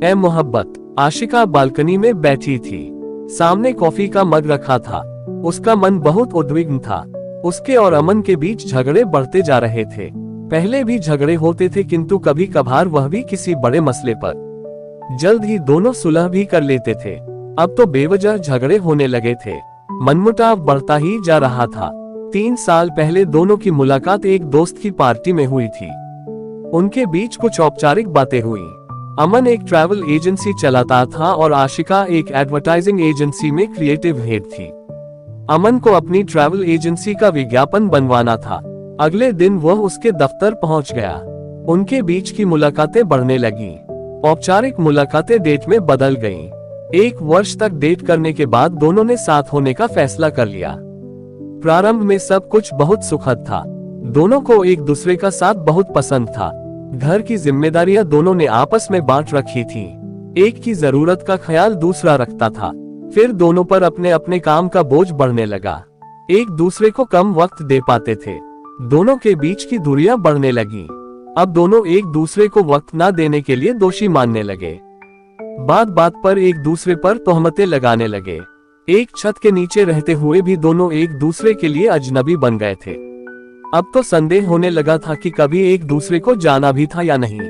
ए मोहब्बत। आशिका बालकनी में बैठी थी। सामने कॉफी का मग रखा था। उसका मन बहुत उद्विग्न था। उसके और अमन के बीच झगड़े बढ़ते जा रहे थे। पहले भी झगड़े होते थे, किंतु कभी कभार वह भी किसी बड़े मसले पर। जल्द ही दोनों सुलह भी कर लेते थे। अब तो बेवजह झगड़े होने लगे थे। मनमुटाव बढ़ता ही जा रहा था। 3 साल पहले दोनों की मुलाकात एक दोस्त की पार्टी में हुई थी। उनके बीच कुछ औपचारिक बातें हुई। अमन एक ट्रैवल एजेंसी चलाता था और आशिका एक एडवर्टाइजिंग एजेंसी में क्रिएटिव हेड थी। अमन को अपनी ट्रैवल एजेंसी का विज्ञापन बनवाना था। अगले दिन वह उसके दफ्तर पहुंच गया। उनके बीच की मुलाकातें बढ़ने लगीं। औपचारिक मुलाकातें डेट में बदल गईं। 1 वर्ष तक डेट करने के बाद दोनों ने साथ होने का फैसला कर लिया। प्रारंभ में सब कुछ बहुत सुखद था। दोनों को एक दूसरे का साथ बहुत पसंद था। घर की जिम्मेदारियां दोनों ने आपस में बांट रखी थी। एक की जरूरत का ख्याल दूसरा रखता था। फिर दोनों पर अपने अपने काम का बोझ बढ़ने लगा। एक दूसरे को कम वक्त दे पाते थे। दोनों के बीच की दूरियां बढ़ने लगी। अब दोनों एक दूसरे को वक्त न देने के लिए दोषी मानने लगे। बात बात पर एक दूसरे पर तोहमतें लगाने लगे। एक छत के नीचे रहते हुए भी दोनों एक दूसरे के लिए अजनबी बन गए थे। अब तो संदेह होने लगा था कि कभी एक दूसरे को जाना भी था या नहीं।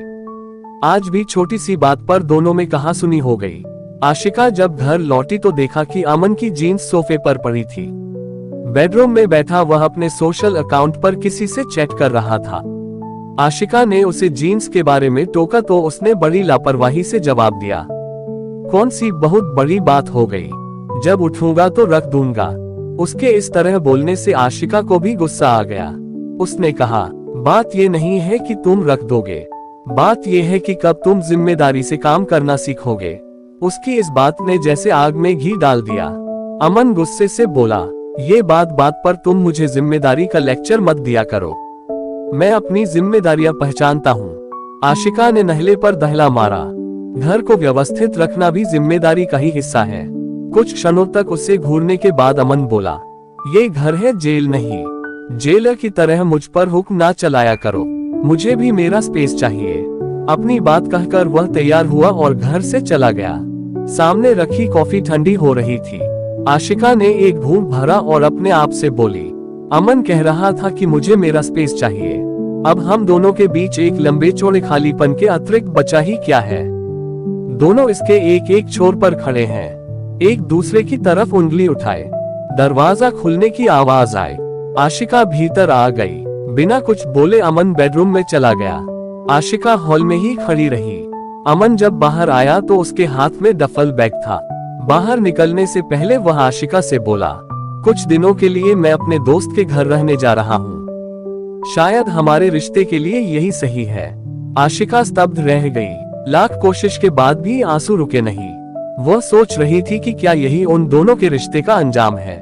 आज भी छोटी सी बात पर दोनों में कहासुनी हो गई। आशिका जब घर लौटी तो देखा कि अमन की जीन्स सोफे पर पड़ी थी। बेडरूम में बैठा वह अपने सोशल अकाउंट पर किसी से चैट कर रहा था। आशिका ने उसे जीन्स के बारे में टोका तो उसने बड़ी लापरवाही से जवाब दिया, कौन सी बहुत बड़ी बात हो गई, जब उठूंगा तो रख दूंगा। उसके इस तरह बोलने से आशिका को भी गुस्सा आ गया। उसने कहा, बात ये नहीं है कि तुम रख दोगे, बात ये है कि कब तुम जिम्मेदारी से काम करना सीखोगे। उसकी इस बात ने जैसे आग में घी डाल दिया। अमन गुस्से से बोला, ये बात बात पर तुम मुझे जिम्मेदारी का लेक्चर मत दिया करो। मैं अपनी जिम्मेदारियां पहचानता हूँ। आशिका ने नहले पर दहला मारा। घर को व्यवस्थित रखना भी जिम्मेदारी का ही हिस्सा है। कुछ क्षणों तक उससे घूरने के बाद अमन बोला, ये घर है, जेल नहीं। जेलर की तरह मुझ पर हुक्म ना चलाया करो। मुझे भी मेरा स्पेस चाहिए। अपनी बात कहकर वह तैयार हुआ और घर से चला गया। सामने रखी कॉफी ठंडी हो रही थी। आशिका ने एक घूंट भरा और अपने आप से बोली, अमन कह रहा था कि मुझे मेरा स्पेस चाहिए। अब हम दोनों के बीच एक लंबे चौड़े खालीपन के अतिरिक्त बचा ही क्या है। दोनों इसके एक एक छोर पर खड़े हैं, एक दूसरे की तरफ उंगली उठाए। दरवाजा खुलने की आवाज आई। आशिका भीतर आ गई। बिना कुछ बोले अमन बेडरूम में चला गया। आशिका हॉल में ही खड़ी रही। अमन जब बाहर आया तो उसके हाथ में डफल बैग था। बाहर निकलने से पहले वह आशिका से बोला, कुछ दिनों के लिए मैं अपने दोस्त के घर रहने जा रहा हूँ। शायद हमारे रिश्ते के लिए यही सही है। आशिका स्तब्ध रह गई। लाख कोशिश के बाद भी आंसू रुके नहीं। वह सोच रही थी कि क्या यही उन दोनों के रिश्ते का अंजाम है।